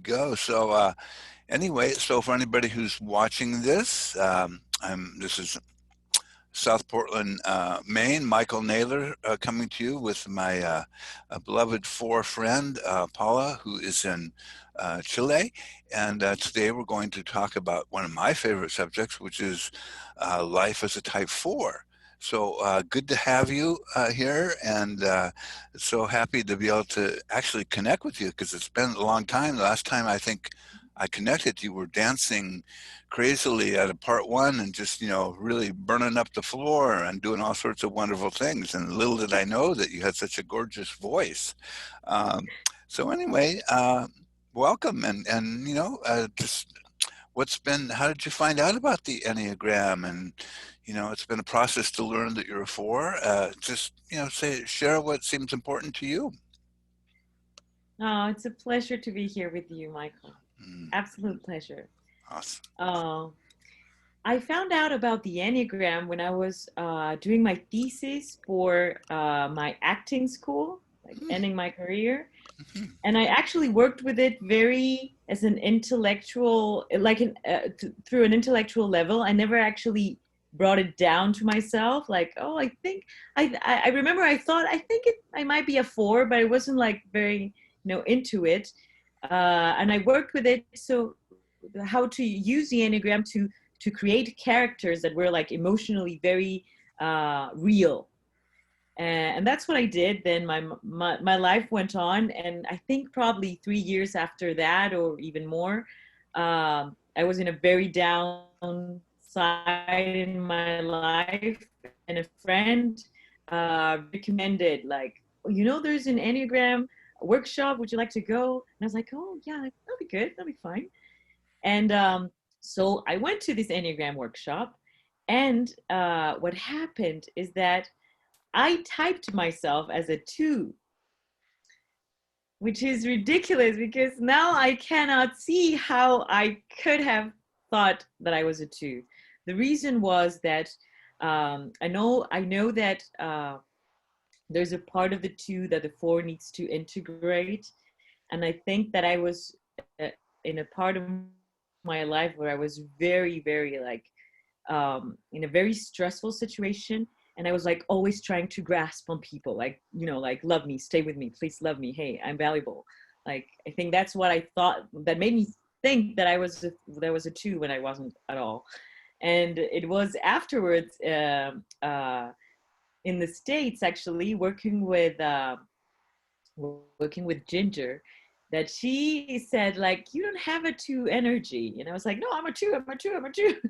go. So anyway, so for anybody who's watching this, this is South Portland, Maine. Michael Naylor coming to you with my beloved four friend, Paula, who is in Chile. And today we're going to talk about one of my favorite subjects, which is life as a type 4. So good to have you here, and so happy to be able to actually connect with you because it's been a long time. The last time I think I connected, you were dancing crazily at a part one and just, really burning up the floor and doing all sorts of wonderful things. And little did I know that you had such a gorgeous voice. Um, so anyway, welcome. And just how did you find out about the Enneagram? And, it's been a process to learn that you're a 4. Share what seems important to you. Oh, it's a pleasure to be here with you, Michael. Mm, Absolute pleasure. awesome. Oh, I found out about the Enneagram when I was doing my thesis for my acting school, like Mm, ending my career. mhm. And I actually worked with it very as an intellectual, through an intellectual level. I never actually brought it down to myself. Like, oh, I think I remember I thought I might be a 4, but I wasn't like very into it. And I worked with it. So how to use the Enneagram to create characters that were like emotionally very real, and that's what I did. Then my life went on, and I think probably 3 years after that, or even more, I was in a very down side in my life, and a friend recommended, like, oh, there's an Enneagram workshop. Would you like to go? And I was like, oh yeah, like, that'll be good. That'll be fine. And so I went to this Enneagram workshop, and what happened is that I typed myself as a 2, which is ridiculous because now I cannot see how I could have thought that I was a 2. The reason was that I know that there's a part of the 2 that the 4 needs to integrate, and I think that I was in a part of my life where I was very, very like in a very stressful situation, and I was like always trying to grasp on people, like, like, love me, stay with me, please love me, hey, I'm valuable. Like, I think that's what I thought, that made me think that there was a 2 when I wasn't at all. And it was afterwards, in the States, actually working with Ginger, that she said, like, you don't have a 2 energy. And I was like, no, I'm a 2, I'm a 2, I'm a 2.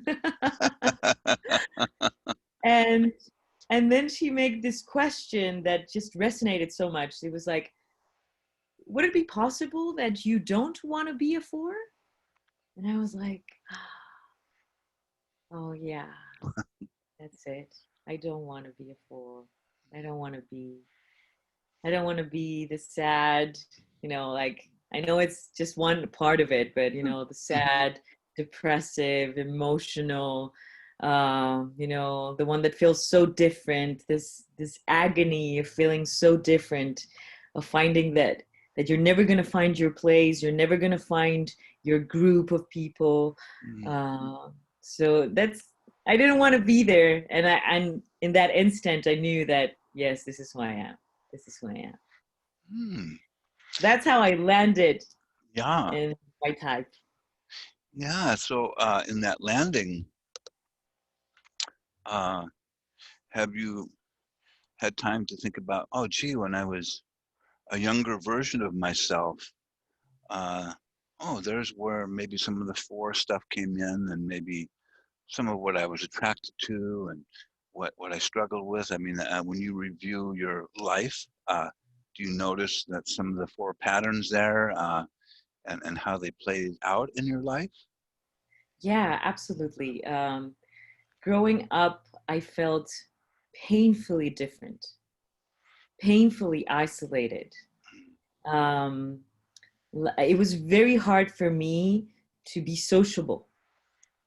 and and then she made this question that just resonated so much. It was like, would it be possible that you don't want to be a 4? And I was like, oh yeah, that's it. I don't want to be a 4. I don't want to be I don't want to be the sad, like, I know it's just one part of it, but the sad, depressive, emotional, the one that feels so different, this agony of feeling so different, of finding that you're never going to find your place, you're never going to find your group of people. Mm, Uh, so I didn't want to be there, and in that instant, I knew that yes, this is who I am. This is who I am. mm. That's how I landed Yeah, in my type. yeah. So in that landing, uh, have you had time to think about, oh, gee, when I was a younger version of myself, uh, oh, there's where maybe some of the 4 stuff came in, and maybe some of what I was attracted to, and what I struggled with. I mean, when you review your life, do you notice that some of the 4 patterns there, and how they played out in your life? Yeah, absolutely. Growing up, I felt painfully different, painfully isolated. Um, it was very hard for me to be sociable.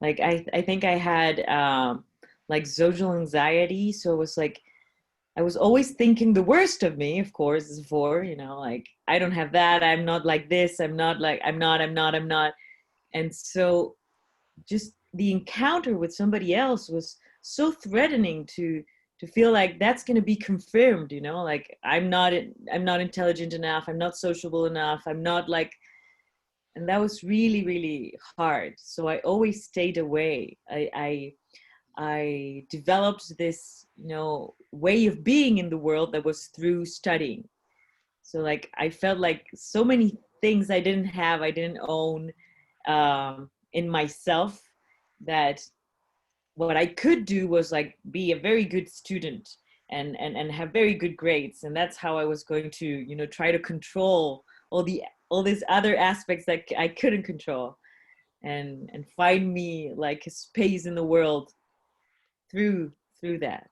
Like, I think I had like social anxiety. So it was like I was always thinking the worst of me, of course, as before, like I don't have that, I'm not like this, I'm not like, I'm not. And so just the encounter with somebody else was so threatening to feel like that's going to be confirmed, like I'm not intelligent enough, I'm not sociable enough, I'm not like, and that was really really hard. So I always stayed away. I developed this, way of being in the world that was through studying. So like I felt like so many things I didn't have, I didn't own, in myself, that what I could do was like be a very good student and have very good grades, and that's how I was going to, try to control all these other aspects that I couldn't control, and find me like a space in the world through through that.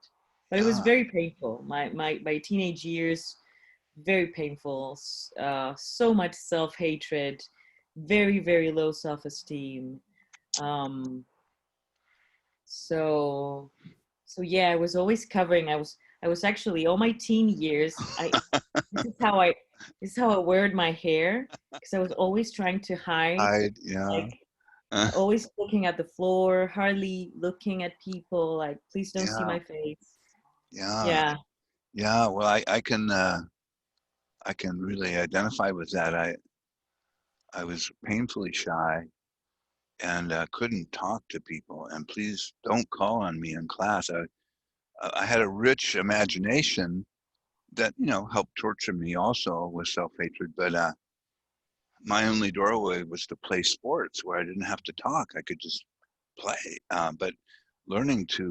But it was Yeah. very painful. My teenage years, very painful. So much self-hatred, very very low self-esteem. Um, so so yeah, I was always covering. I was actually all my teen years. This is how I this is how I wore my hair, because I was always trying to hide, Yeah. like Uh, always looking at the floor, hardly looking at people, like please don't see yeah. my face. Yeah. Yeah. Yeah. Well, I can really identify with that. I was painfully shy and couldn't talk to people. And please don't call on me in class. I had a rich imagination that, helped torture me also with self-hatred. But my only doorway was to play sports where I didn't have to talk. I could just play. But learning to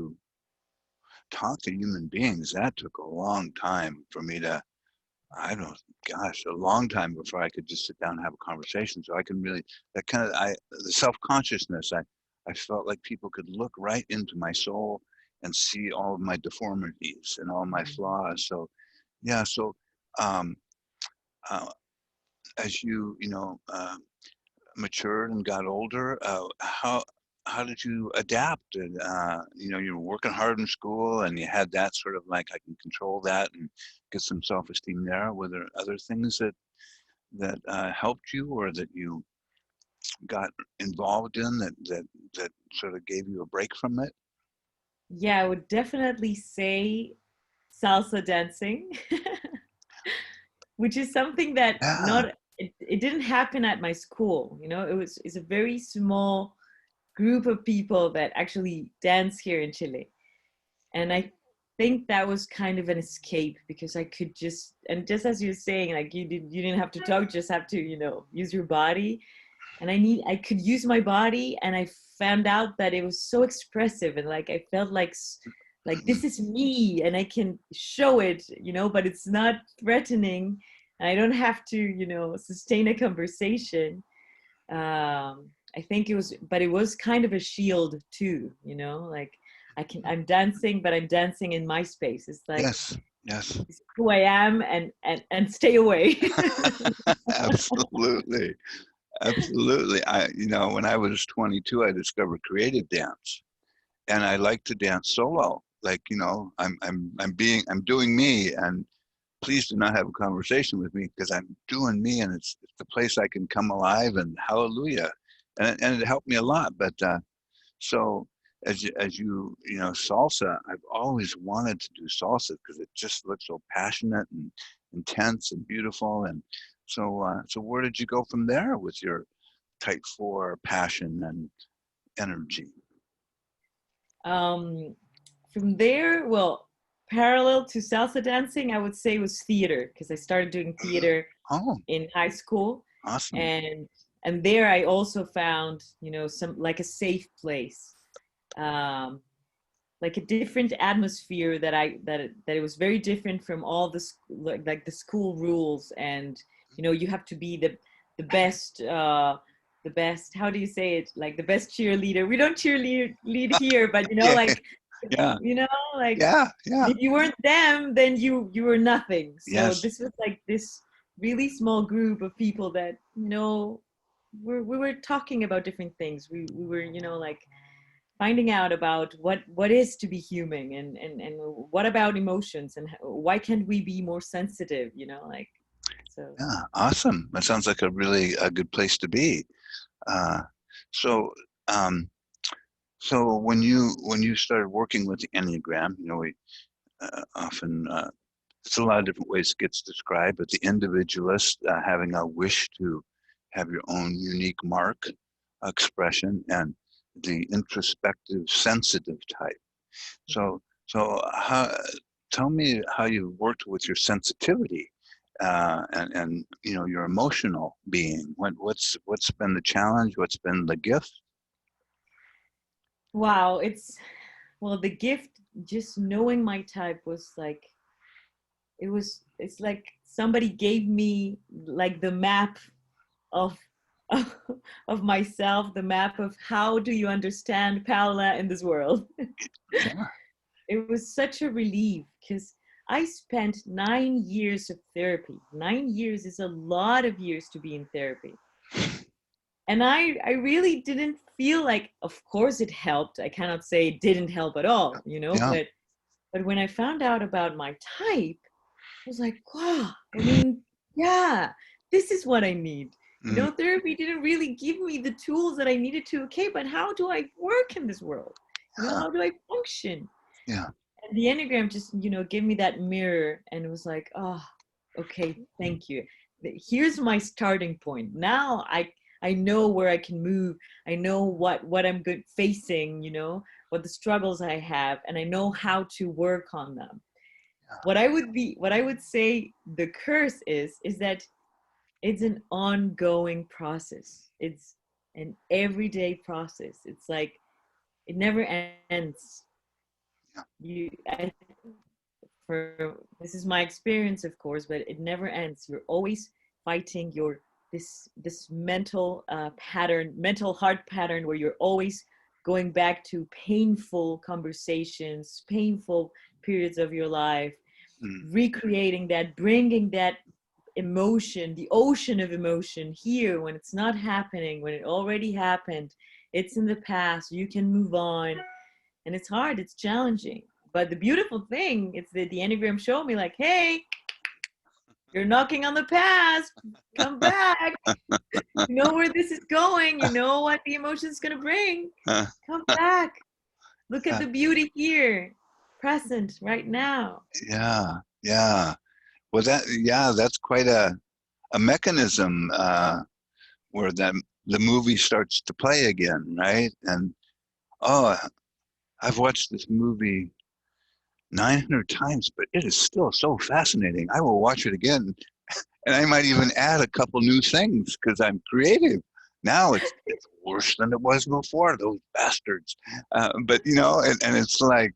talk to human beings, that took a long time for me to, I don't, gosh, a long time before I could just sit down and have a conversation. So I can really, that kind of, the self-consciousness, I felt like people could look right into my soul and see all of my deformities and all my Mhm. flaws. So, yeah, so um, uh, as matured and got older, how did you adapt? And you were working hard in school, and you had that sort of like I can control that and get some self-esteem there. Were there other things that helped you, or that you got involved in that sort of gave you a break from it? Yeah, I would definitely say salsa dancing, which is something that Yeah. not it didn't happen at my school. It's a very small group of people that actually dance here in Chile. And I think that was kind of an escape, because I could just as you're saying, like you didn't have to talk, just have to, use your body. And I could use my body, and I found out that it was so expressive, and like I felt like Mhm. this is me, and I can show it, but it's not threatening, and I don't have to, sustain a conversation. I think it was kind of a shield too, like I'm dancing, but I'm dancing in my space. It's like, Yes. Yes. it's who I am, and stay away. Absolutely. Absolutely. When I was 22, I discovered creative dance, and I like to dance solo. Like, I'm doing me, and please do not have a conversation with me because I'm doing me, and it's the place I can come alive and hallelujah, and it helped me a lot. But so salsa, I've always wanted to do salsa because it just looks so passionate and intense and beautiful. And so where did you go from there with your type 4 passion and energy? um, from there, well, parallel to salsa dancing, I would say was theater, because I started doing theater Oh, in high school, awesome. and there I also found, some like a safe place, um, like a different atmosphere, that it was very different from all the like the school rules. And you have to be the best, the best, how do you say it, like the best cheerleader. We don't cheerlead lead here, but Yeah, like, yeah, you know like yeah, yeah. if you weren't them, then you were nothing. So Yes, this was like this really small group of people that, we were talking about different things. We were, like finding out about what is to be human, and what about emotions, and why can't we be more sensitive, like, so. Yeah, awesome. That sounds like a really a good place to be. Uh, so, um, so when you started working with the Enneagram, we often it's a lot of different ways it gets described, but the individualist having a wish to have your own unique mark expression, and the introspective sensitive type. So tell me how you worked with your sensitivity and your emotional being. What's been the challenge? What's been the gift? Wow, well, the gift, just knowing my type, was like, it's like somebody gave me like the map of of, of myself, the map of how do you understand Paula in this world. Yeah. It was such a relief because I spent 9 years of therapy. 9 years is a lot of years to be in therapy. And I really didn't feel like, of course it helped. I cannot say it didn't help at all, Yeah. but when I found out about my type, I was like, wow, I mean, yeah, this is what I need. Mm, Therapy didn't really give me the tools that I needed to, okay, but how do I work in this world? yeah. How do I function? Yeah. And the Enneagram just, gave me that mirror, and it was like, oh, okay, thank you. Here's my starting point. Now I know where I can move. I know what I'm good facing, what the struggles I have, and I know how to work on them. What I would say the curse is that it's an ongoing process. It's an everyday process. It's like it never ends. Yeah. I for This is my experience, of course, but it never ends. You're always fighting this mental pattern, mental heart pattern, where you're always going back to painful conversations, painful periods of your life, Mm, recreating that, bringing that emotion, the ocean of emotion here when it's not happening, when it already happened. It's in the past. You can move on, and it's hard, it's challenging. But the beautiful thing is that the Enneagram showed me, like, hey, you're knocking on the past, come back. You know where this is going, you know what the emotion is going to bring. uh, Come back, look at uh, the beauty here, present right now. yeah. Yeah. Well, that's quite a mechanism where the movie starts to play again, right? And oh, I've watched this movie 900 times, but it is still so fascinating. I will watch it again, and I might even add a couple new things because I'm creative. Now it's worse than it was before. Those bastards. But and it's like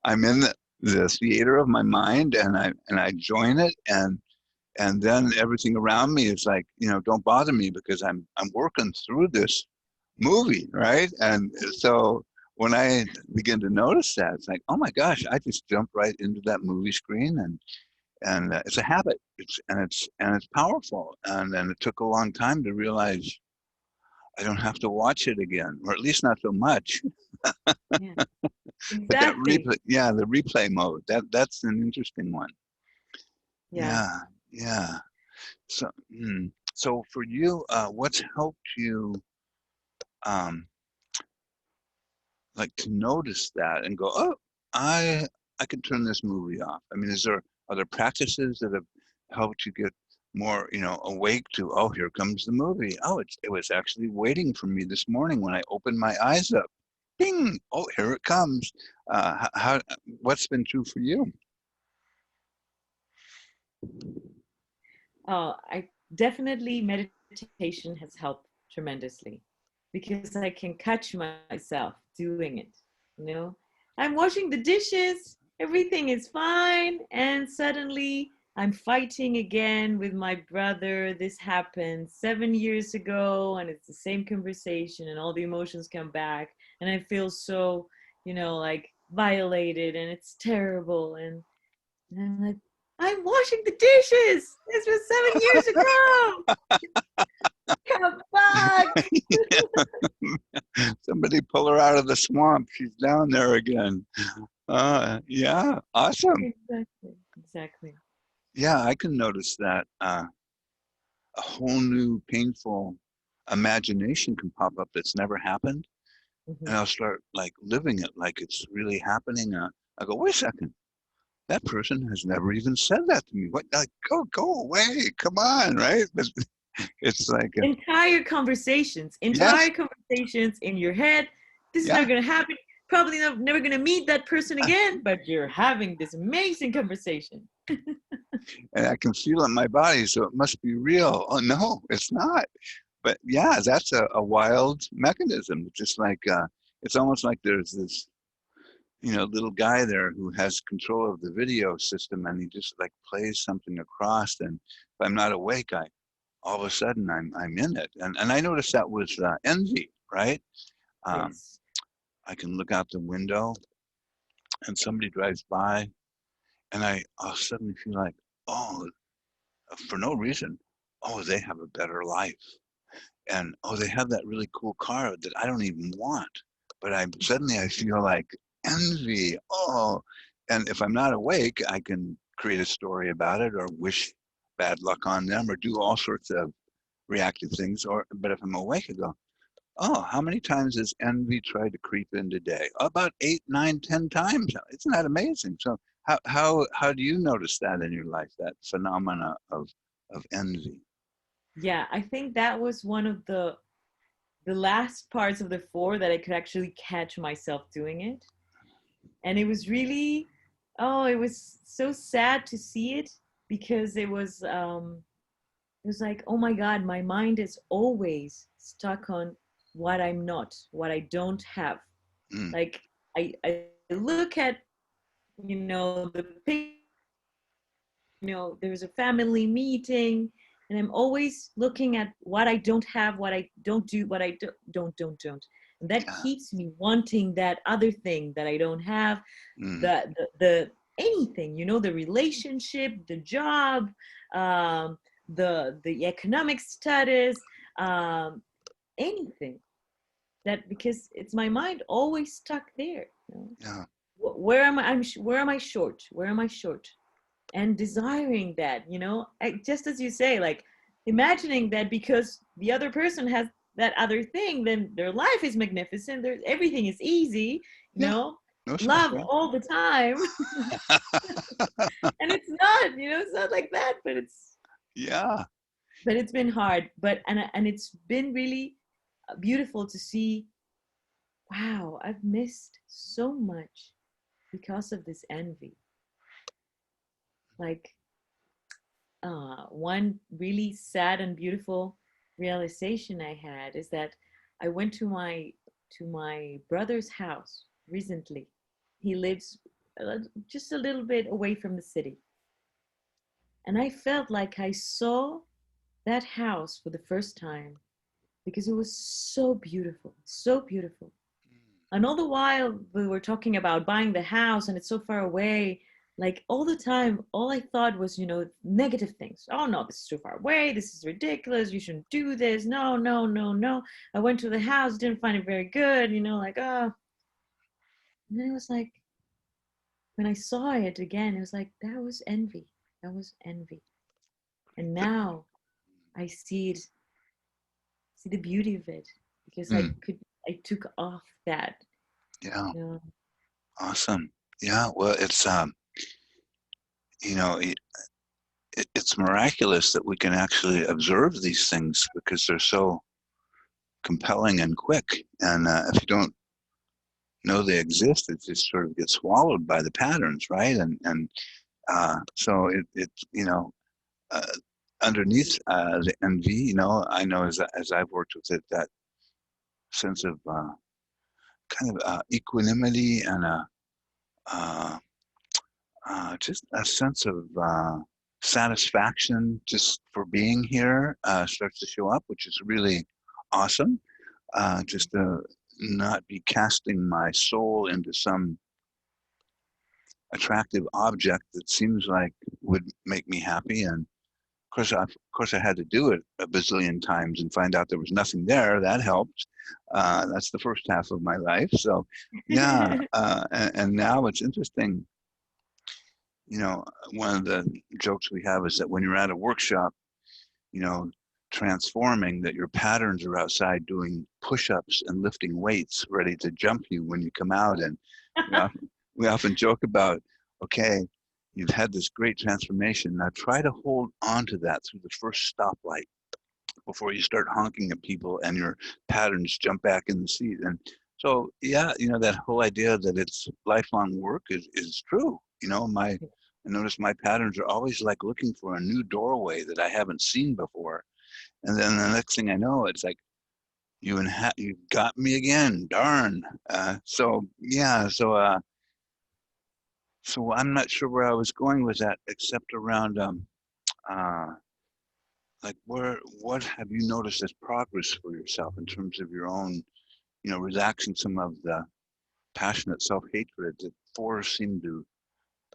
I'm in the theater of my mind, and I join it, and then everything around me is like, don't bother me because I'm working through this movie, right? And so when I begin to notice that, it's like, oh my gosh, I just jumped right into that movie screen, and it's a habit. It's powerful, and then it took a long time to realize I don't have to watch it again, or at least not so much. Yeah, But that exactly. replay, yeah, the replay mode, that's an interesting one. Yeah. Yeah, yeah. So for you, what's helped you um, like to notice that and go, oh, I can turn this movie off. I mean, is there other practices that have helped you get more, awake to, oh, here comes the movie. Oh, it was actually waiting for me this morning when I opened my eyes up. Ding! Oh, here it comes. What's been true for you? I definitely, meditation has helped tremendously because I can catch myself doing it. You know, I'm washing the dishes, everything is fine, and suddenly I'm fighting again with my brother. This happened 7 years ago, and it's the same conversation, and all the emotions come back, and I feel so, like violated, and it's terrible. And I'm like, I'm washing the dishes. This was 7 years ago. Come back. So somebody pull her out of the swamp. She's down there again. Yeah, awesome. Exactly. Exactly. Yeah, I can notice that a whole new painful imagination can pop up that's never happened, and Hmm. I'll start like living it like it's really happening. I go, wait a second, that person has never even said that to me. What? Like, go away, come on, right? But it's like, yes, Entire conversations in your head. This is yeah, never going to happen. Probably never going to meet that person again, but you're having this amazing conversation. and I can feel it in my body, so it must be real. Oh no, it's not. But yeah, that's a wild mechanism. Just like it's almost like there's this little guy there who has control of the video system, and he just like plays something across. And if I'm not awake, I all of a sudden I'm in it. And I noticed that was envy, right? Um, Yes. I can look out the window and somebody drives by, and I'll suddenly feel like, oh, for no reason, oh, they have a better life. And oh, they have that really cool car that I don't even want. But I feel like envy. Oh, and if I'm not awake, I can create a story about it or wish bad luck on them or do all sorts of reactive things. But if I'm awake, I go, oh, how many times has envy tried to creep in today? About 8, 9, 10 times. Isn't that amazing? So how do you notice that in your life? That phenomena of envy? Yeah, I think that was one of the last parts of the four that I could actually catch myself doing it. And it was really, oh, it was so sad to see it because it was like, oh my God, my mind is always stuck on what I'm not, what I don't have. Mm, Like I look at, the there's a family meeting, and I'm always looking at what I don't have, what I don't do, what I don't. And that yeah. keeps me wanting that other thing that I don't have, Mm, the anything, the relationship, the job, um, the economic status, um, anything that, because it's my mind always stuck there. yeah. Where am I? Where am I short? Where am I short? And desiring that, just as you say, like imagining that because the other person has that other thing, then their life is magnificent. There's everything is easy, you Yeah. know, No love suffering. all the time. And it's not, it's not like that, Yeah. but it's been hard. And it's been really beautiful to see. Wow, I've missed so much because of this envy. Like one really sad and beautiful realization I had is that I went to my brother's house recently. He lives just a little bit away from the city, and I felt like I saw that house for the first time because it was so beautiful, so beautiful. And all the while we were talking about buying the house and it's so far away, like all the time, all I thought was, negative things. Oh no, this is too far away. This is ridiculous. You shouldn't do this. No, no, no, no. I went to the house, didn't find it very good, like, oh. And then it was like, when I saw it again, it was like, that was envy. That was envy. And now I see the beauty of it because Mm, I took off that, yeah. you know. Awesome. Yeah. Well, you know, it, it's miraculous that we can actually observe these things because they're so compelling and quick. And if you don't know they exist, it just sort of gets swallowed by the patterns, right? So uh, underneath the envy, I know as I've worked with it, that sense of kind of equanimity and uh, just a sense of satisfaction just for being here starts to show up, which is really awesome. Just to not be casting my soul into some attractive object that seems like would make me happy, and Of course, I had to do it a bazillion times and find out there was nothing there. That helped. That's the first half of my life. So, yeah. And now it's interesting. You know, one of the jokes we have is that when you're at a workshop, you know, transforming, that your patterns are outside doing push-ups and lifting weights, ready to jump you when you come out. And we often, we often joke about, okay, you've had this great transformation. Now try to hold on to that through the first stoplight before you start honking at people and your patterns jump back in the seat. And so, yeah, that whole idea that it's lifelong work is true. I notice my patterns are always like looking for a new doorway that I haven't seen before. And then the next thing I know, it's like, you got me again, darn. So yeah, so I'm not sure where I was going with that, except around uh, like what have you noticed as progress for yourself in terms of your own, relaxing some of the passionate self-hatred that fours seem to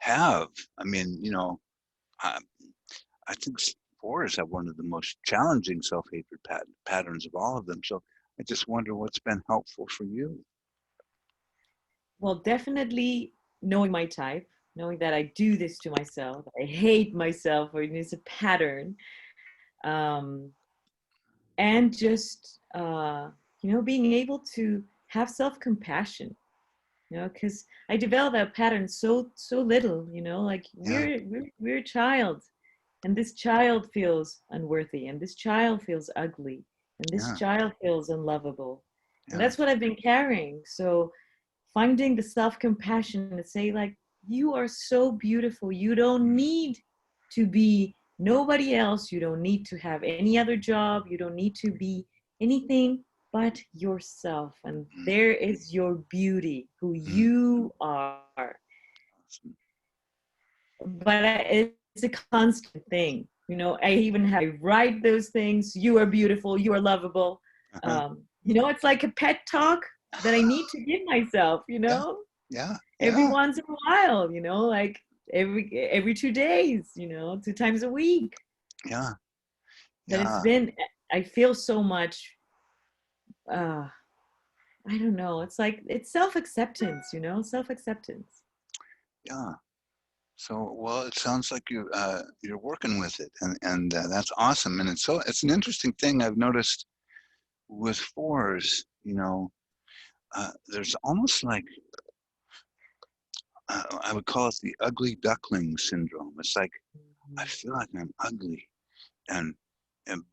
have. I mean, I, I think fours have one of the most challenging self-hatred patterns of all of them. So I just wonder what's been helpful for you. Well, definitely knowing my type, knowing that I do this to myself, I hate myself, or it's a pattern, um, and just being able to have self-compassion. Because I developed that pattern so little. Like Yeah, we're a child, and this child feels unworthy, and this child feels ugly, and this yeah, child feels unlovable, and yeah. that's what I've been carrying. So finding the self-compassion to say, like, you are so beautiful, you don't Mm, need to be nobody else, you don't need to have any other job, you don't need to be anything but yourself, and mm, there is your beauty, who mm. you are. Awesome. But it's a constant thing. I even have, I write those things: you are beautiful, you are lovable. Uh-huh. It's like a pet talk that I need to give myself, Yeah, yeah, every yeah, once in a while, like every 2 days, 2 times a week. yeah, But it's yeah, been, I feel so much, uh I don't know, it's like it's self-acceptance, self-acceptance. yeah. So, well, it sounds like you're working with it, and that's awesome. And it's an interesting thing I've noticed with fours. There's almost like I would call it the ugly duckling syndrome. It's like I feel like I'm ugly, and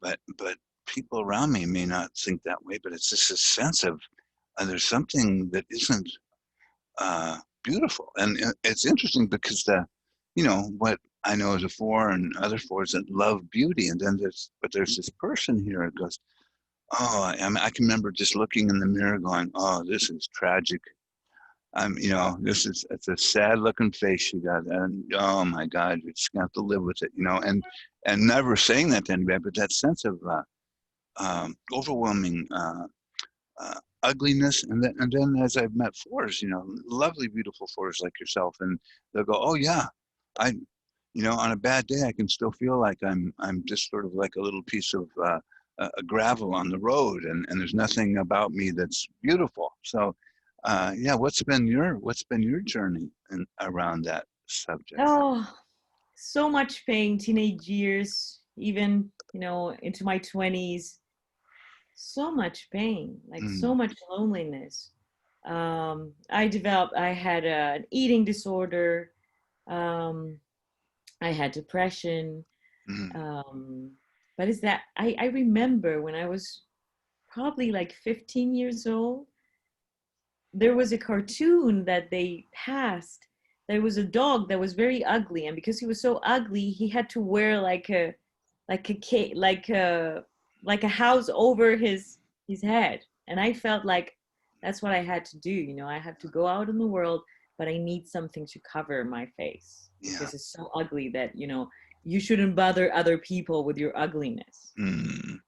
but people around me may not think that way, but it's just a sense of there's something that isn't beautiful. And it's interesting because what I know as a four and other fours that love beauty, and then there's this person here that goes, oh, I can remember just looking in the mirror, going, oh, this is tragic. It's a sad looking face you got, and oh my God, you just have to live with it, and never saying that to anybody, but that sense of overwhelming ugliness. And then as I've met fours, lovely, beautiful fours like yourself, and they'll go, oh yeah, I, on a bad day, I can still feel like I'm just sort of like a little piece of a gravel on the road, and there's nothing about me that's beautiful. So, yeah, what's been your journey around that subject? Oh, so much pain, teenage years, even, into my 20s. So much pain, like so Mm, much loneliness. I had an eating disorder. Um, I had depression. mm, Um, but is that, I remember when I was probably like 15 years old, there was a cartoon that they passed. There was a dog that was very ugly, and because he was so ugly, he had to wear like a ca- like a house over his head. And I felt like that's what I had to do. I have to go out in the world, but I need something to cover my face yeah. because it's so ugly that you shouldn't bother other people with your ugliness. Mm,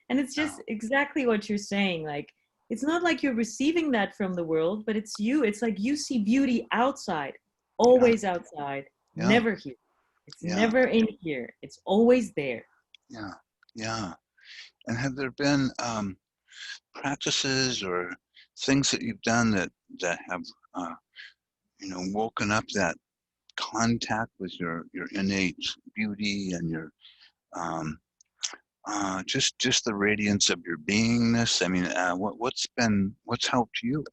And it's yeah. just exactly what you're saying. Like, it's not like you're receiving that from the world, but it's you. It's like you see beauty outside, Yeah. always outside, Yeah. never here. It's Yeah. never in here. It's always there. Yeah. Yeah. And have there been practices or things that you've done that have uh, woken up that contact with your innate beauty and your um, just the radiance of your beingness? I mean, what's helped you?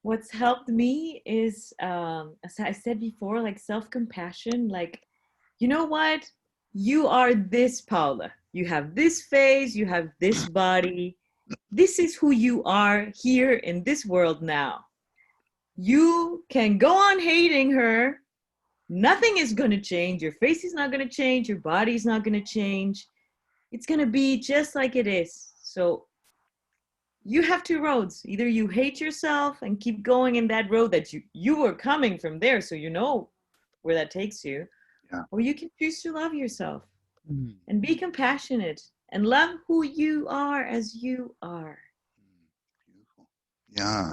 What's helped me is, as I said before, like self-compassion. Like, you know what? You are this, Paula. You have this face, you have this body. This is who you are here in this world now. You can go on hating her. Nothing is going to change. Your face is not going to change. Your body is not going to change. It's going to be just like it is. So you have two roads. Either you hate yourself and keep going in that road that you were coming from there, so you know where that takes you, Yeah. or you can choose to love yourself Mm, and be compassionate and love who you are as you are. beautiful. Yeah.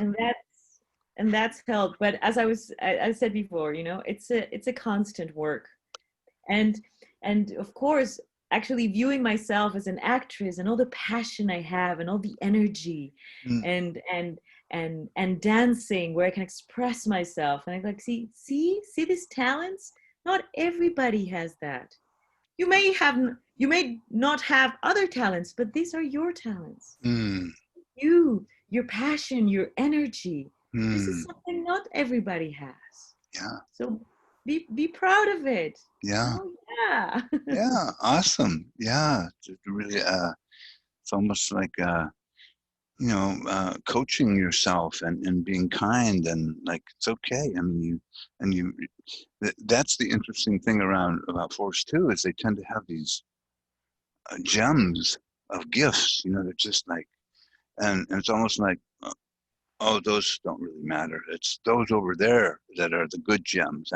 And that's helped. But as I said before, it's a constant work. And and of course, actually viewing myself as an actress and all the passion I have and all the energy, Mm, and dancing where I can express myself, and I like, see these talents. Not everybody has that. You may not have other talents, but these are your talents. mm, Your passion, your energy. This is mm. something not everybody has. Yeah. So be proud of it. Yeah. Yeah. Yeah. Awesome. Yeah. Really, it's almost like coaching yourself and being kind and like it's okay. I mean, you that's the interesting thing around about Force Two is they tend to have these gems of gifts. They're just like, and it's almost like, oh, those don't really matter. It's those over there that are the good gems.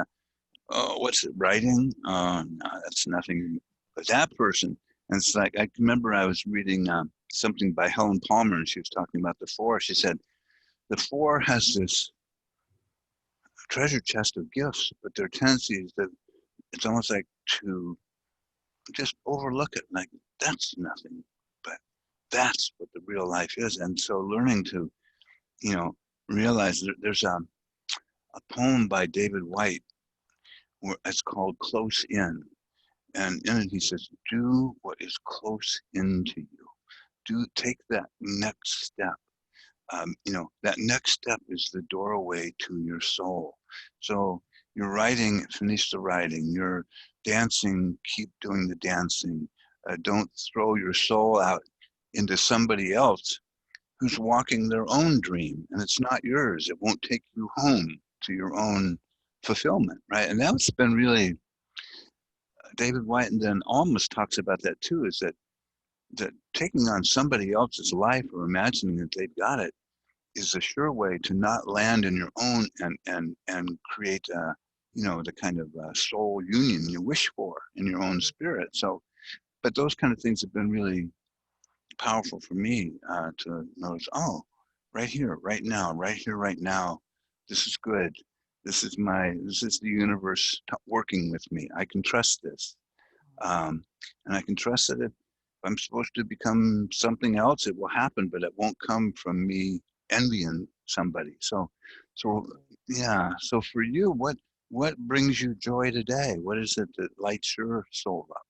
Oh, what's it, writing? Oh, no, that's nothing. But that person, and it's like I remember I was reading something by Helen Palmer, and she was talking about the four. She said the four has this treasure chest of gifts, but their tendency is that it's almost like to just overlook it, like that's nothing, but that's what the real life is. And so learning to, you know, realize there's a poem by David White where it's called Close In. And in it, he says, do what is close into you. Take that next step. That next step is the doorway to your soul. So you're writing, finish the writing. You're dancing, keep doing the dancing. Don't throw your soul out into somebody else who's walking their own dream, and it's not yours. It won't take you home to your own fulfillment, right? And that's been really David White, and then almost talks about that too. Is that taking on somebody else's life or imagining that they've got it is a sure way to not land in your own and create the kind of soul union you wish for in your own spirit. So, but those kind of things have been really powerful for me to notice. Oh, right here, right now, right here, right now. This is good. This is the universe working with me. I can trust this. And I can trust that if I'm supposed to become something else, it will happen, but it won't come from me envying somebody. So yeah. So for you, what brings you joy today? What is it that lights your soul up?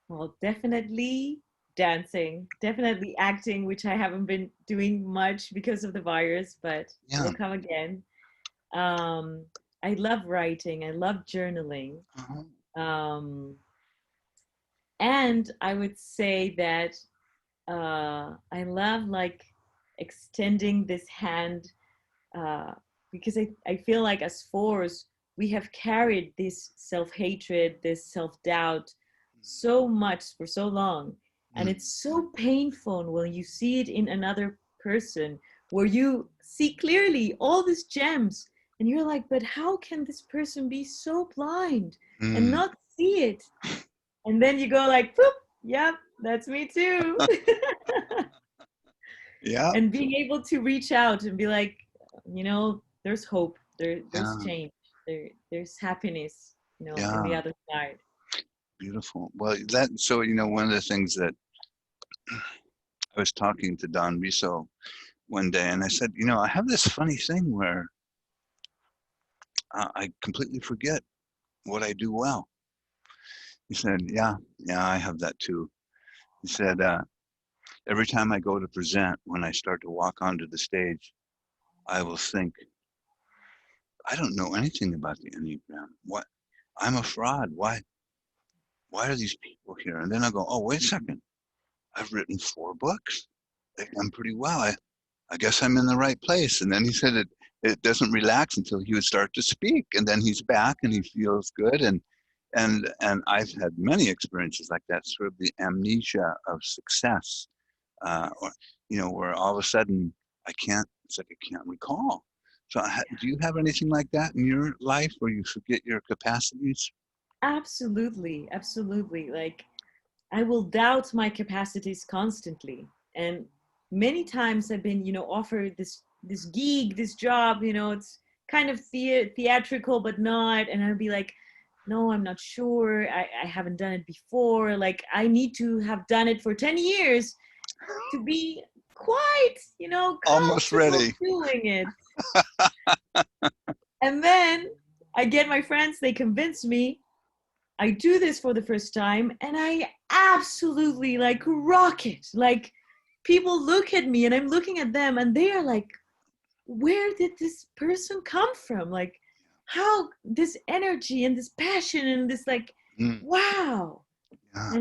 Well, definitely dancing, definitely acting, which I haven't been doing much because of the virus, but it Yeah. will come again. Um, I love writing. I love journaling. Uh-huh. Um, and I would say that I love like extending this hand, uh, because I feel like as fours, we have carried this self hatred, this self doubt so much for so long. And Mm, it's so painful when you see it in another person, where you see clearly all these gems, and you're like, but how can this person be so blind and mm, not see it? And then you go like, "Poop, yep, that's me too." yeah. And being able to reach out and be like, there's hope, there's Yeah. change, there's happiness. in the Yeah, other side. beautiful. Well, that so one of the things that I was talking to Don Riso one day, and I said, I have this funny thing where I completely forget what I do well. He said, yeah, yeah, I have that too. He said, every time I go to present, when I start to walk onto the stage, I will think, I don't know anything about the Enneagram. What? I'm a fraud. Why are these people here? And then I go, oh, wait a second. I've written 4 books. They've done pretty well. I guess I'm in the right place. And then he said it doesn't relax until he would start to speak. And then he's back and he feels good. And I've had many experiences like that, sort of the amnesia of success, or where all of a sudden it's like I can't recall. So do you have anything like that in your life where you forget your capacities? Absolutely, absolutely. Like I will doubt my capacities constantly. And many times I've been, offered this gig, this job, it's kind of theatrical but not, and I'll be like, no, I'm not sure. I haven't done it before. Like I need to have done it for 10 years to be quite, Almost comfortable ready. doing it. And then I get my friends, they convince me I do this for the first time and I absolutely like rock it. Like people look at me and I'm looking at them and they are like, where did this person come from? Like how this energy and this passion and this like, Mm, wow. yeah,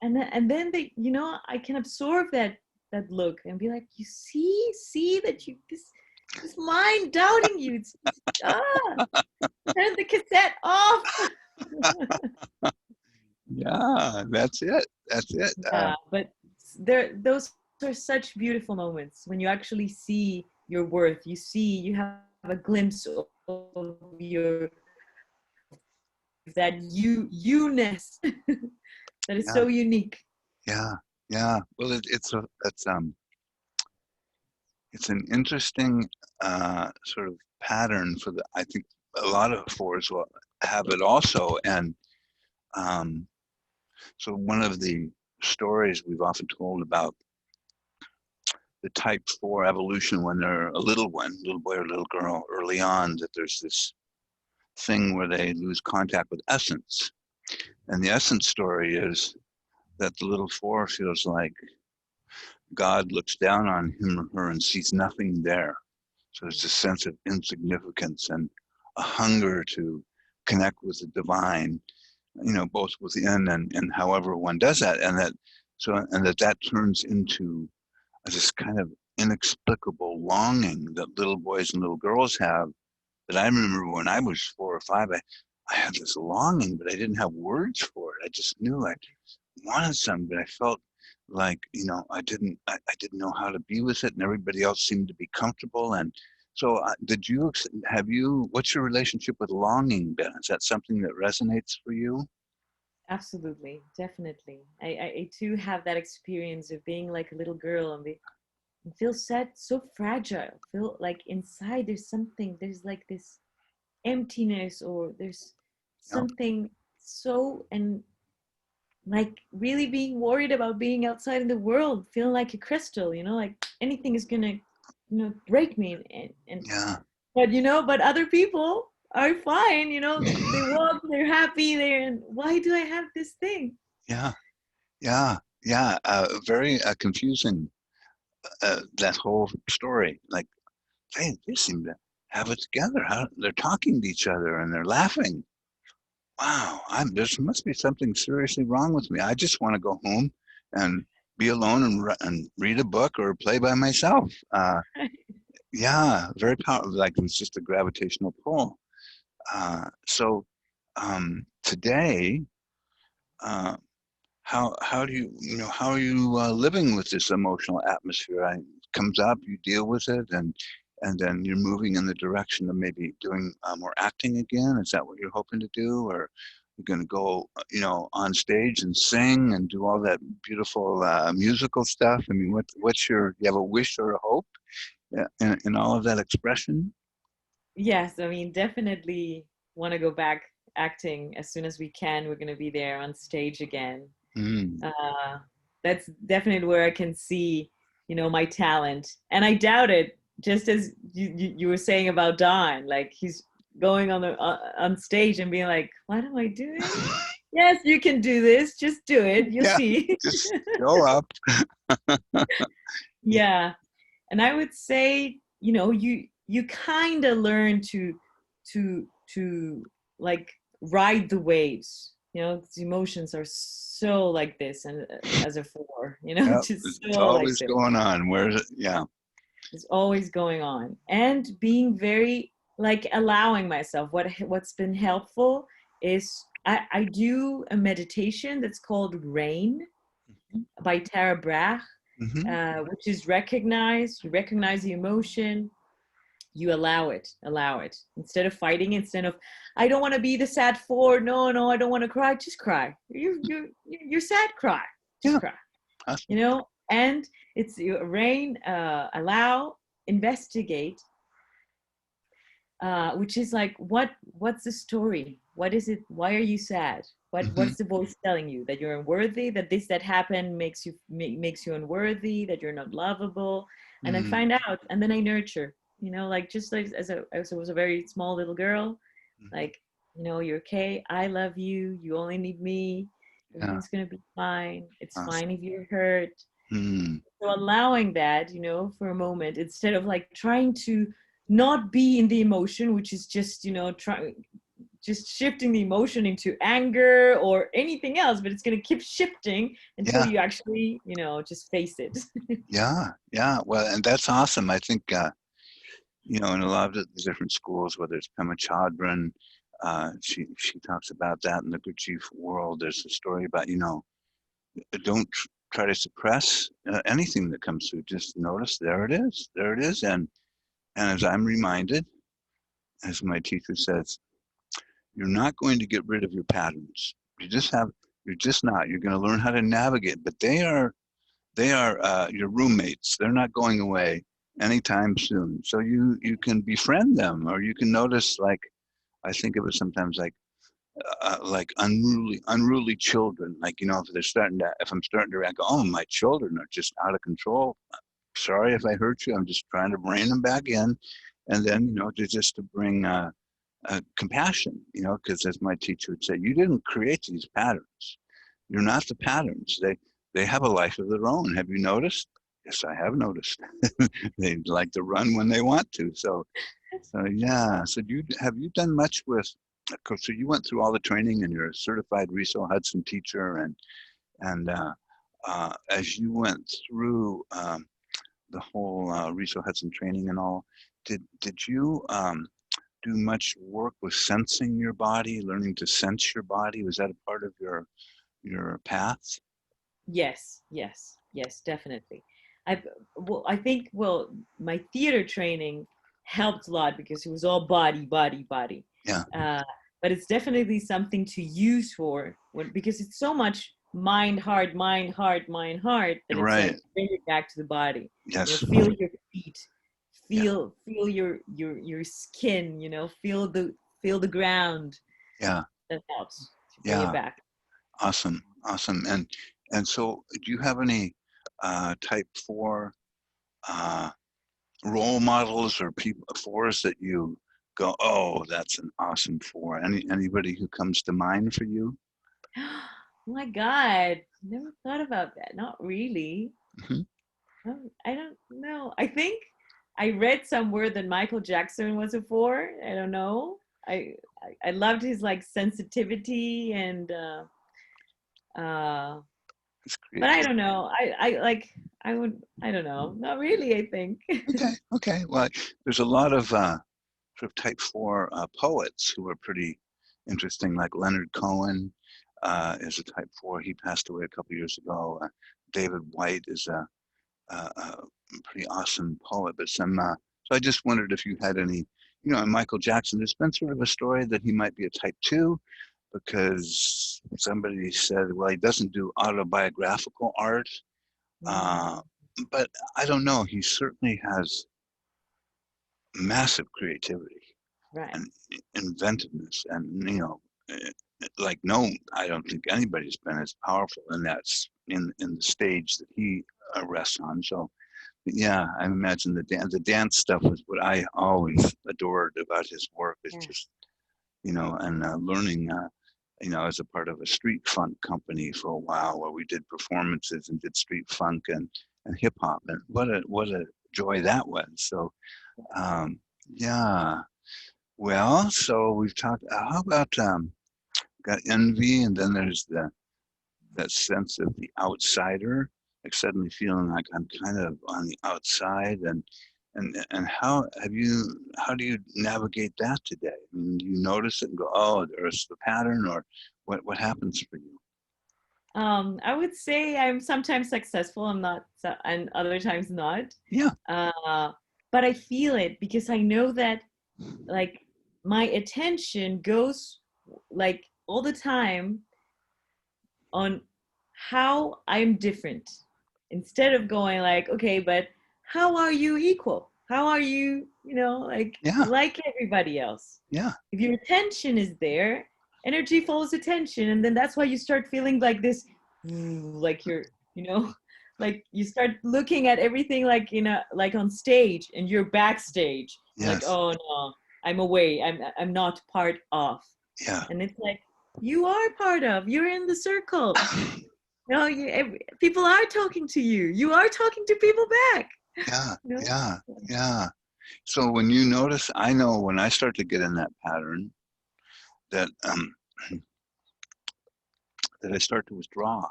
And and then they, I can absorb that look and be like, you see that you this mind doubting you. It's turn the cassette off. yeah, that's it. That's it. Yeah, but those are such beautiful moments when you actually see your worth. You have a glimpse of that you-ness that is Yeah, so unique. yeah, yeah. Well, it's an interesting sort of pattern for the. I think a lot of fours will have it also, and um, so one of the stories we've often told about the type 4 evolution when they're a little one, little boy or little girl, early on, that there's this thing where they lose contact with essence. And the essence story is that the little 4 feels like God looks down on him or her and sees nothing there. So there's a sense of insignificance and a hunger to connect with the divine, both within and however one does that. And that turns into this kind of inexplicable longing that little boys and little girls have. But I remember when I was 4 or 5, I had this longing, but I didn't have words for it. I just knew I wanted some, but I felt like, I didn't know how to be with it, and everybody else seemed to be comfortable. And so, what's your relationship with longing, Ben? Is that something that resonates for you? Absolutely, definitely. I too have that experience of being like a little girl and feel sad, so fragile. Feel like inside there's like this emptiness or there's Yeah, something so and like really being worried about being outside in the world, feeling like a crystal, like anything is gonna, break me. And yeah, but other people are fine, they walk, they're happy, and why do I have this thing? yeah, yeah, yeah. Very confusing, that whole story. Like, they seem to have it together. They're talking to each other and they're laughing. Wow, there must be something seriously wrong with me. I just want to go home and be alone and read a book or play by myself. Yeah, very powerful. Like it's just a gravitational pull. So today, uh, how do how are you living with this emotional atmosphere? It comes up, you deal with it, and then you're moving in the direction of maybe doing more acting again. Is that what you're hoping to do, or you're going to go, on stage and sing and do all that beautiful musical stuff? I mean, you have a wish or a hope, in all of that expression? Yes, I mean, definitely want to go back acting as soon as we can. We're going to be there on stage again. Mm. Uh, that's definitely where I can see, my talent. And I doubt it, just as you were saying about Don, like he's going on stage and being like, "What am I doing?" Yes, you can do this. Just do it. You'll Yeah, see. just show up. Yeah. Yeah. And I would say, you kind of learn to like ride the waves. 'Cause emotions are so like this, and as a four, Yeah, just it's so like always this. going on. Where's it? Yeah. Is always going on, and being very like allowing myself. What's been helpful is I do a meditation that's called Rain by Tara Brach, Hmm. which is you recognize the emotion, you allow it instead of fighting, instead of I don't want to be the sad four, no, I don't want to cry, just cry. You're sad, cry, just Yeah. cry, Awesome. and it's Rain, allow, investigate, which is like what's the story, what is it, why are you sad, Hmm. what's the voice telling you, that you're unworthy, that this that happened makes you unworthy, that you're not lovable, and then Mm. find out, and then I nurture, like just like as I was a very small little girl, Hmm. like, you're okay, I love you, you only need me, Yeah. everything's gonna be fine, it's Awesome. fine if you're hurt. Mm. So allowing that, for a moment, instead of like trying to not be in the emotion, which is just, just shifting the emotion into anger or anything else, but it's going to keep shifting until Yeah. you actually, just face it. Yeah. Yeah. Well, and that's awesome. I think, in a lot of the different schools, whether it's Pema Chodron, she talks about that in the Gurdjieff world. There's a story about, don't try to suppress anything that comes through. Just notice there it is. And as I'm reminded, as my teacher says, you're not going to get rid of your patterns. You're just not. You're going to learn how to navigate, but they are your roommates. They're not going away anytime soon. So you can befriend them, or you can notice, like I think of it sometimes like unruly children. Like, if I'm starting to react, oh, my children are just out of control. Sorry if I hurt you. I'm just trying to rein them back in, and then just to bring compassion. Because as my teacher would say, you didn't create these patterns. You're not the patterns. They have a life of their own. Have you noticed? Yes, I have noticed. They like to run when they want to. So yeah. So have you done much with? Of course, so you went through all the training, and you're a certified Riso Hudson teacher, and as you went through the whole Riso Hudson training and all, did you do much work with sensing your body, learning to sense your body? Was that a part of your path? Yes, yes, yes, definitely. I I think, my theater training helped a lot because it was all body, body, body. Yeah. Uh, but it's definitely something to use for because it's so much mind, heart, mind, heart, mind, heart, that it's Right. like bring it back to the body. Yes. Feel your feet, Yeah. feel your skin. Feel the ground. Yeah. That helps to bring it Yeah. back. Awesome. Awesome. And so, do you have any type four uh, role models or people fours that you go, oh, that's an awesome four? Anybody who comes to mind for you? Oh my God, never thought about that. Not really. Hmm. I don't know. I think I read somewhere that Michael Jackson was a four. I don't know. I loved his like sensitivity and uh It's but I creative. don't know. I don't know. Not really, I think. Okay. Okay. Well, there's a lot of sort of type four poets who are pretty interesting, like Leonard Cohen is a type four. He passed away a couple years ago. David White is a pretty awesome poet. But so I just wondered if you had any, and Michael Jackson, there's been sort of a story that he might be a type two because somebody said, well, he doesn't do autobiographical art. Uh, Mm, but I don't know. He certainly has massive creativity right. and inventiveness, and like no, I don't think anybody's been as powerful in in the stage that he rests on. So yeah, I imagine the dance stuff is what I always adored about his work. Is Yeah. just and learning. As a part of a street funk company for a while, where we did performances and did street funk and hip hop, and what a joy that was. So um, yeah, well, so we've talked. How about got envy, and then there's that sense of the outsider, like suddenly feeling like I'm kind of on the outside, and how do you navigate that today? I mean, do you notice it and go, oh, there's the pattern, or what happens for you? I would say I'm sometimes successful. I'm not, and other times not. Yeah, Uh, but I feel it because I know that like my attention goes like all the time on how I'm different instead of going like, okay, but how are you equal? How are you, yeah, like everybody else? yeah, If your attention is there, energy follows attention. And then that's why you start feeling like this, like you're, you know, like you start looking at everything like like on stage and you're backstage. You're like, yes, oh no, I'm away. I'm not part of. yeah, And it's like, you are part of, you're in the circle. No, people are talking to you. You are talking to people back. yeah, You know? yeah, yeah. So when you notice, I know when I start to get in that pattern that that I start to withdraw.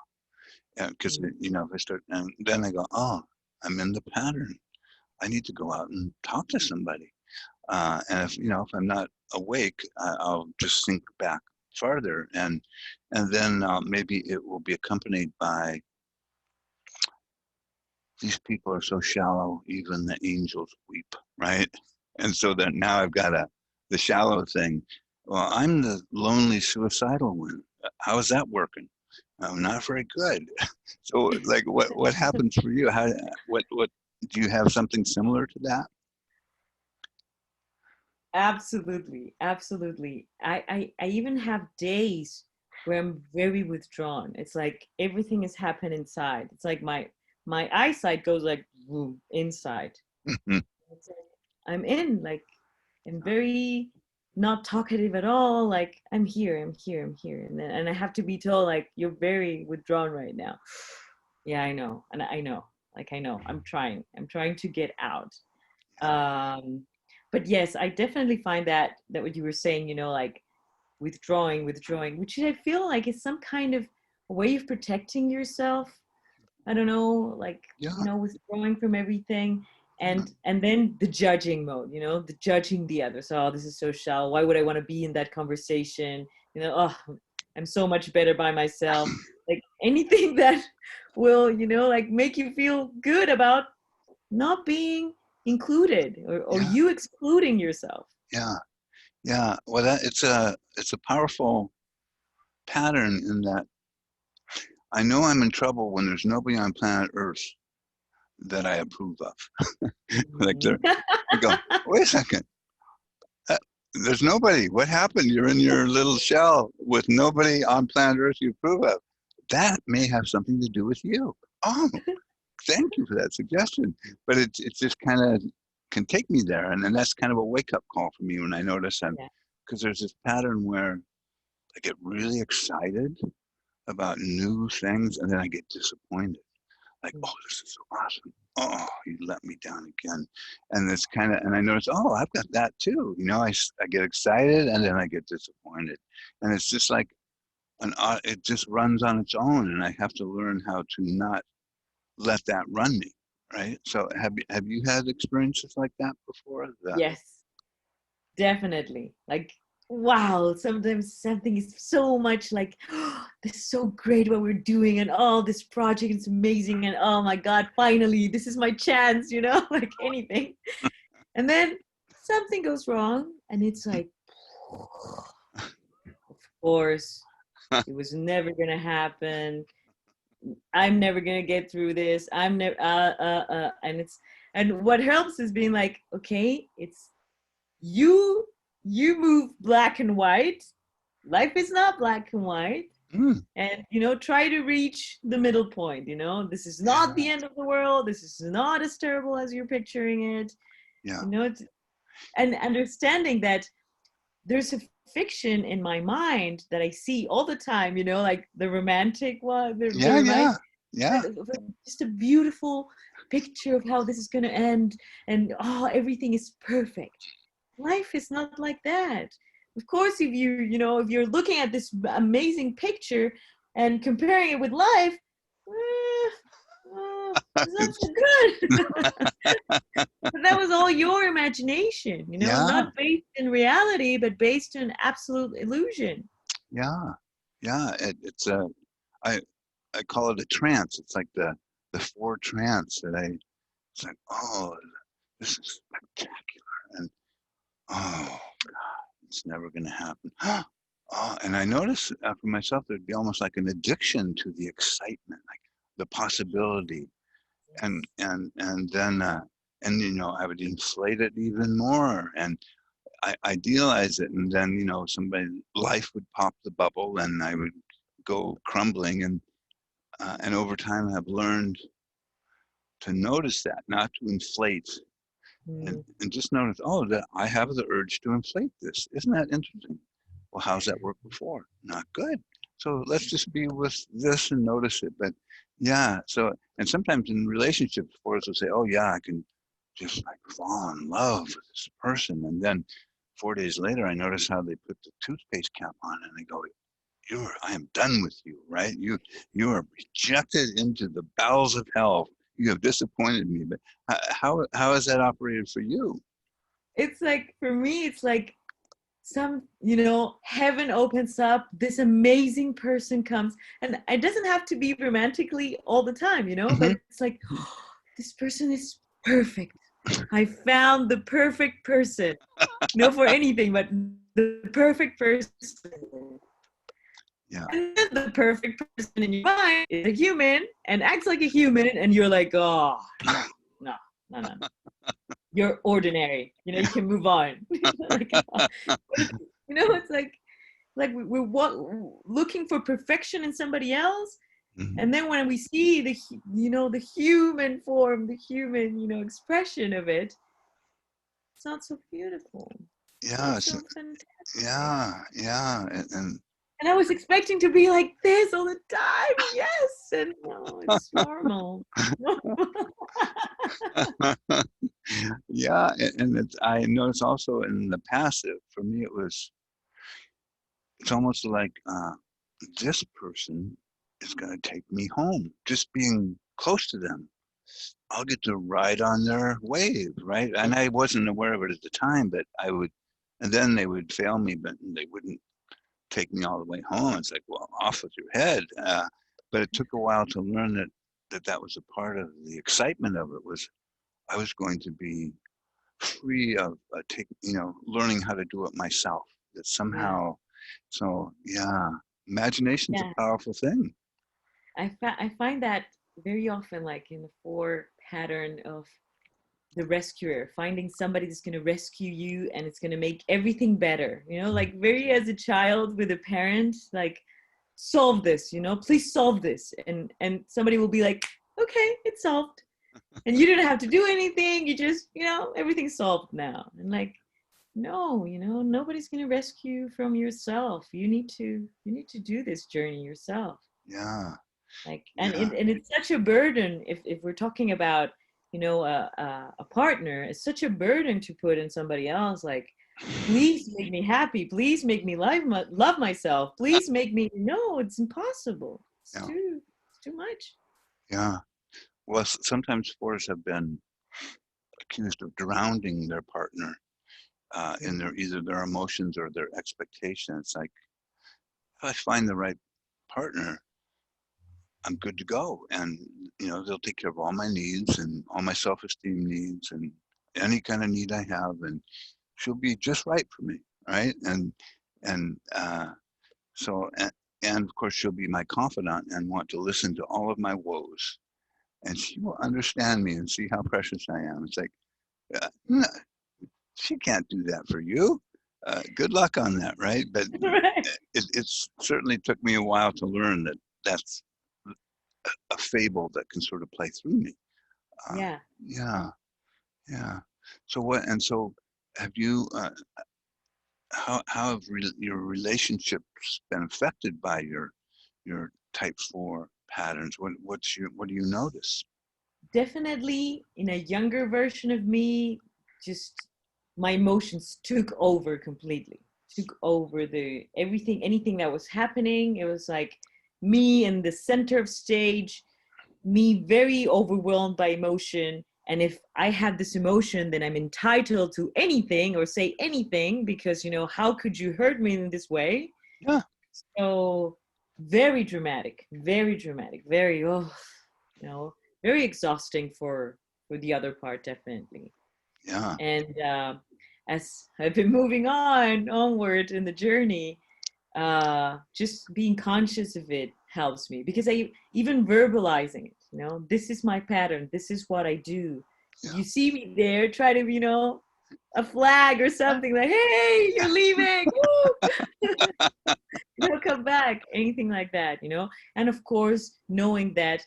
Because if I start, and then I go, oh, I'm in the pattern. I need to go out and talk to somebody. And if I'm not awake, I'll just sink back farther, and then maybe it will be accompanied by these people are so shallow, even the angels weep, right? And so then now I've got the shallow thing. Well, I'm the lonely suicidal one. How is that working? Not very good. So, like, what happens for you? What do you have something similar to that? Absolutely, absolutely. I even have days where I'm very withdrawn. It's like everything has happened inside. It's like my eyesight goes like boom, inside. It's like I'm in, like I'm very not talkative at all. Like I'm here, I'm here, I'm here, and I have to be told like you're very withdrawn right now. Yeah, I know, and I know, like I know. I'm trying to get out. um but yes, I definitely find that what you were saying, like withdrawing, which I feel like is some kind of way of protecting yourself. I don't know, like, Yeah, withdrawing from everything. yeah, And then the judging mode, the judging the other. So, oh, this is so shallow. Why would I want to be in that conversation? Oh, I'm so much better by myself. Like anything that will, like make you feel good about not being included, or yeah, you excluding yourself. yeah, yeah. Well, it's a powerful pattern in that I know I'm in trouble when there's nobody on planet Earth that I approve of. Like Mhm. I go, wait a second. Uh, there's nobody. What happened? You're in your little shell with nobody on planet Earth you approve of. That may have something to do with you. Oh, thank you for that suggestion. But it's just kind of can take me there, and then that's kind of a wake up call for me when I notice I'm Yeah. because there's this pattern where I get really excited about new things, and then I get disappointed. Like, oh, this is so awesome. Oh, you let me down again. And it's kind of, and I notice, oh, I've got that too. I get excited and then I get disappointed. And it's just like it just runs on its own. And I have to learn how to not let that run me. Right. So have you had experiences like that before? Yes, definitely. Like, wow, sometimes something is so much like, oh, this is so great what we're doing, and oh, this project is amazing, and oh my God, finally, this is my chance, like anything. And then something goes wrong, and it's like, of course, it was never gonna happen. I'm never gonna get through this. I'm never, and what helps is being like, okay, it's you, you move black and white, life is not black and white. Mm, And, try to reach the middle point. This is not the yeah, end of the world. This is not as terrible as you're picturing it. yeah, It's, and understanding that there's a fiction in my mind that I see all the time, like the romantic one, the yeah, yeah, romantic, yeah, just a beautiful picture of how this is going to end, and everything is perfect. Life is not like that. Of course, if you're looking at this amazing picture and comparing it with life, it's not so good. But that was all your imagination, yeah, not based in reality, but based in absolute illusion. yeah, yeah. It's a, I, I call it a trance. It's like the four trance that it's like, oh, this is spectacular. And oh, it's never going to happen. Oh, and I noticed for myself, there'd be almost like an addiction to the excitement, like the possibility, and then I would inflate it even more, and I idealize it, and then somebody life would pop the bubble, and I would go crumbling, and over time I've learned to notice that, not to inflate, Mm. and just notice, oh, that I have the urge to inflate this. Isn't that interesting? Well, how's that work before? Not good. So let's just be with this and notice it. But yeah, so, and sometimes in relationships, fours will say, oh, yeah, I can just like fall in love with this person. And then 4 days later, I notice how they put the toothpaste cap on and I go, I am done with you, right? You are rejected into the bowels of hell. You have disappointed me. But how has that operated for you? It's like, for me, it's like some, heaven opens up, this amazing person comes, and it doesn't have to be romantically all the time, but Hmm. it's like, oh, this person is perfect. I found the perfect person, for anything, but the perfect person. Yeah. And then the perfect person in your mind is a human and acts like a human, and you're like, oh, no, no, no, no. You're ordinary. You can move on. Like, it's like we're looking for perfection in somebody else, Hmm. and then when we see the human form, the human expression of it, it's not so beautiful. It's Yeah. not so fantastic. Yeah. Yeah. And And I was expecting to be like this all the time. Yes. And no, it's normal. yeah. And I notice also in the passive, for me, it's almost like this person is going to take me home. Just being close to them, I'll get to ride on their wave, right? And I wasn't aware of it at the time, but and then they would fail me, but they wouldn't take me all the way home. It's like, well, off with your head. But it took a while to learn that was a part of the excitement of it. Was I was going to be free of learning how to do it myself. That Yeah. somehow, so yeah, imagination's a Yeah. powerful thing. I find that very often, like in the four pattern of the rescuer, finding somebody that's going to rescue you and it's going to make everything better, like very as a child with a parent, like, solve this, please solve this. And somebody will be like, okay, it's solved. And you didn't have to do anything. You just, everything's solved now. And like, no, nobody's going to rescue you from yourself. You need to do this journey yourself. Yeah, Like, yeah, and it's such a burden if we're talking about a partner. It's such a burden to put in somebody else, like, please make me happy, please make me love myself, please make me. No, it's impossible. It's yeah, too much. yeah. Well, sometimes fours have been accused of drowning their partner in Mm. either their emotions or their expectations. Like, if I find the right partner, I'm good to go. And, they'll take care of all my needs and all my self-esteem needs and any kind of need I have. And she'll be just right for me. Right. And of course, she'll be my confidant and want to listen to all of my woes. And she will understand me and see how precious I am. It's like, no, she can't do that for you. Good luck on that, right? But Right. it's certainly took me a while to learn that that's a fable that can sort of play through me. Uh, Yeah. yeah, yeah. So what? And so, have you? How have your relationships been affected by your type 4 patterns? What do you notice? Definitely in a younger version of me, just my emotions took over completely, took over the everything, anything that was happening. It was like me in the center of stage, me very overwhelmed by emotion. And if I have this emotion, then I'm entitled to anything or say anything because, how could you hurt me in this way? Yeah, So very dramatic, very, you know, very exhausting for the other part, definitely. yeah, And as I've been moving on onward in the journey, just being conscious of it helps me because I even verbalizing it, this is my pattern, this is what I do. If yeah. you see me there, try to, a flag or something like, hey, you're leaving, come back, anything like that, and of course knowing that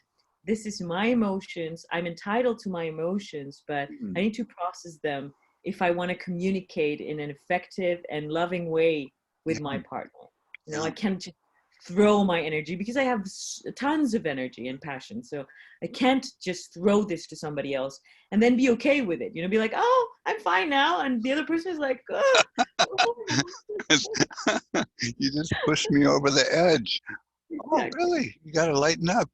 this is my emotions, I'm entitled to my emotions, but Mm, I need to process them if I want to communicate in an effective and loving way with my yeah, partner. I yeah, can't just throw my energy because I have tons of energy and passion, so I can't just throw this to somebody else and then be okay with it, be like, oh, I'm fine now, and the other person is like, oh. you just pushed me over the edge. Oh, Exactly. really? You got to lighten up.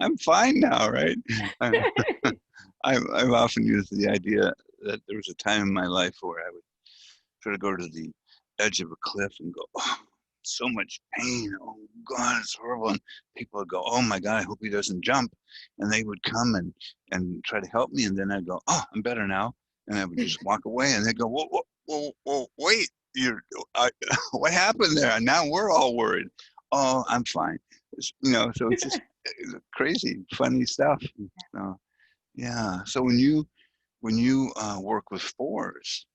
I'm fine now, right? I, I've often used the idea that there was a time in my life where I would sort of go to the edge of a cliff and go, oh, so much pain. Oh God, it's horrible. And people would go, oh my God, I hope he doesn't jump. And they would come and try to help me. And then I'd go, oh, I'm better now. And I would just walk away. And they'd go, whoa, whoa, whoa, whoa wait, I, what happened there? And now we're all worried. Oh, I'm fine. So it's just crazy, funny stuff. So, yeah. So when you work with fours,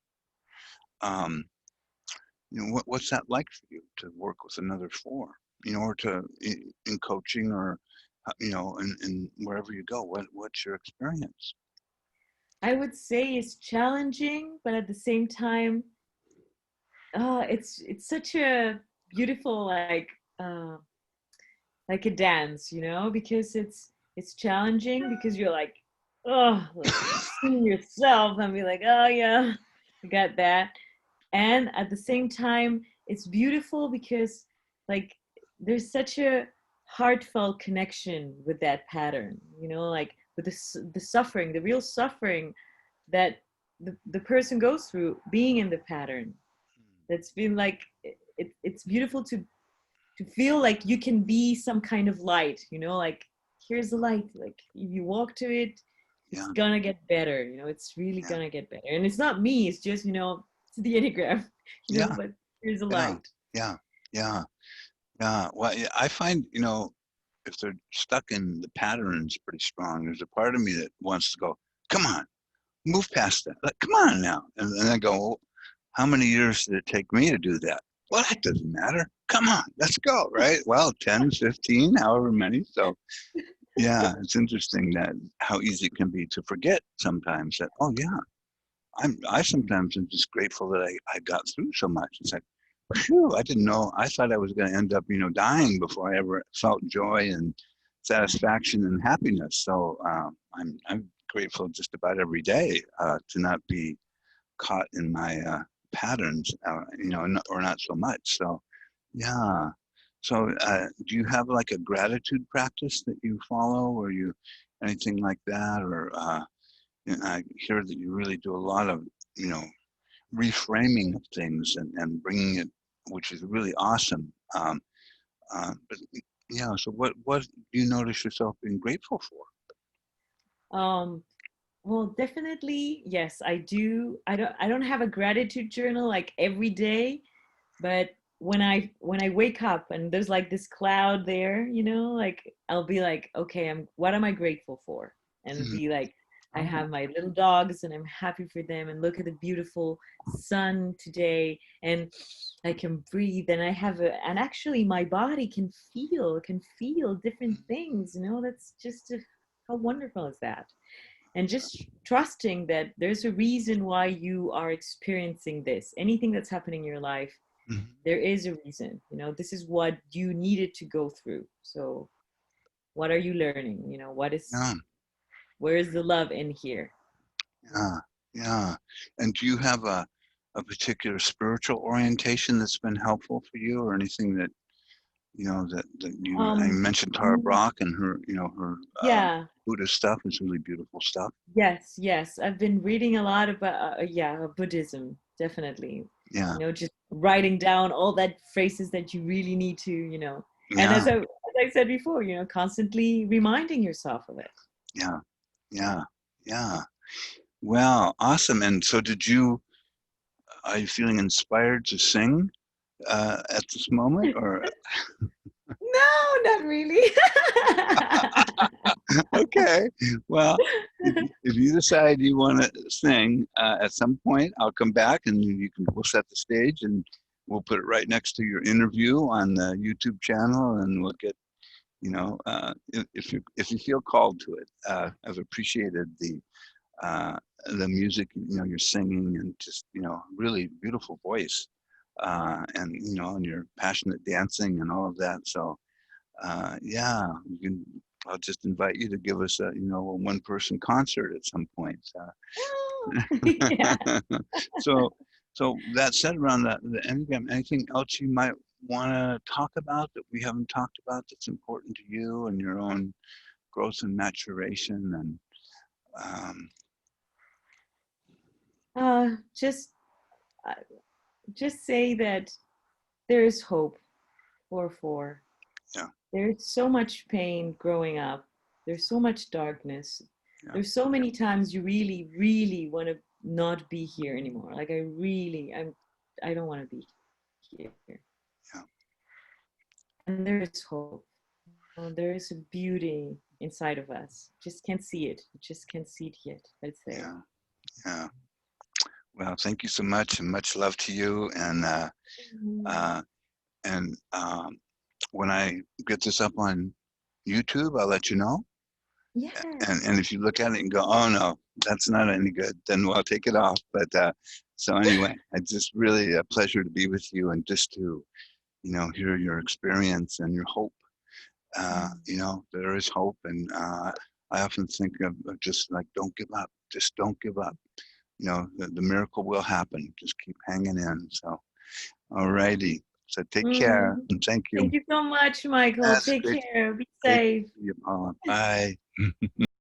um, what's that like for you to work with another four? Or in coaching or in wherever you go. What's your experience? I would say it's challenging, but at the same time, it's such a beautiful uh, like a dance, because it's challenging because you're like, oh, like seeing yourself and be like, oh yeah, I got that. And at the same time, it's beautiful because like there's such a heartfelt connection with that pattern, like with the suffering, the real suffering that the person goes through being in the pattern. That's been like it's beautiful to feel like you can be some kind of light, like here's the light, like if you walk to it, it's Yeah, gonna get better, it's really yeah, gonna get better. And it's not me, it's just, it's the enneagram, yeah, but here's a yeah, light. yeah, yeah, yeah. Well, yeah, I find if they're stuck in the patterns pretty strong, there's a part of me that wants to go, come on, move past that. Like, come on now, and I go, well, how many years did it take me to do that? Well, that doesn't matter. Come on, let's go, right? Well, 10, 15, however many. So, yeah, it's interesting that how easy it can be to forget sometimes that, oh, yeah, I sometimes am just grateful that I got through so much. It's like, phew, I didn't know. I thought I was going to end up, dying before I ever felt joy and satisfaction and happiness. So I'm grateful just about every day to not be caught in my patterns, or not so much. So, yeah. So, do you have like a gratitude practice that you follow, or anything like that? Or I hear that you really do a lot of, you know, reframing of things and bringing it, which is really awesome. But yeah, so what do you notice yourself being grateful for? um well, definitely yes, I do. I don't have a gratitude journal like every day, but when I wake up and there's like this cloud there, like I'll be like, okay, what am I grateful for, and Hmm, be like, I Oh. have my little dogs and I'm happy for them, and look at the beautiful sun today, and I can breathe, and I have and actually my body can feel different things, that's just how wonderful is that? And just trusting that there's a reason why you are experiencing this. Anything that's happening in your life, Mhm. there is a reason. This is what you needed to go through. So what are you learning? Yeah, Where is the love in here? yeah, yeah. And do you have a particular spiritual orientation that's been helpful for you, or anything that I Um, mentioned Tara mm, Brach and her yeah, Buddhist stuff is really beautiful stuff. yes, yes. I've been reading a lot about, yeah, Buddhism, definitely. Yeah, Just writing down all that phrases that you really need to, and yeah, as I said before, constantly reminding yourself of it. yeah, yeah, yeah. Well, awesome. And so, are you feeling inspired to sing at this moment, or No, not really. okay? Well, if you decide you want to sing at some point, I'll come back and we'll set the stage and we'll put it right next to your interview on the YouTube channel, and we'll get if you feel called to it. I've appreciated uh, the music, you're singing, and just really beautiful voice, and your passionate dancing and all of that. So yeah, I'll just invite you to give us a one-person concert at some point. Oh, yeah. So, so that said, around the Enneagram, anything else you might want to talk about that we haven't talked about that's important to you and your own growth and maturation and um, Uh, just, uh, just say that there is hope for four. yeah, There's so much pain growing up. There's so much darkness. yeah, There's so many times you really, really want to not be here anymore. Like I don't want to be here. yeah, And there is hope. There is a beauty inside of us. Just can't see it. You just can't see it yet, but it's there. yeah, yeah. Well, thank you so much, and much love to you. Mm. Uh, and when I get this up on YouTube, I'll let you know. And Yes. if you look at it and go, oh no, that's not any good, then we'll take it off. But so anyway, it's just really a pleasure to be with you and just to hear your experience and your hope. Mm. There is hope, and I often think of just like, don't give up, just don't give up. The miracle will happen. Just keep hanging in. So, all righty. So take care Mm. and thank you. Thank you so much, Michael. That's Take great, care. Be great to safe. see you, Paula. Bye.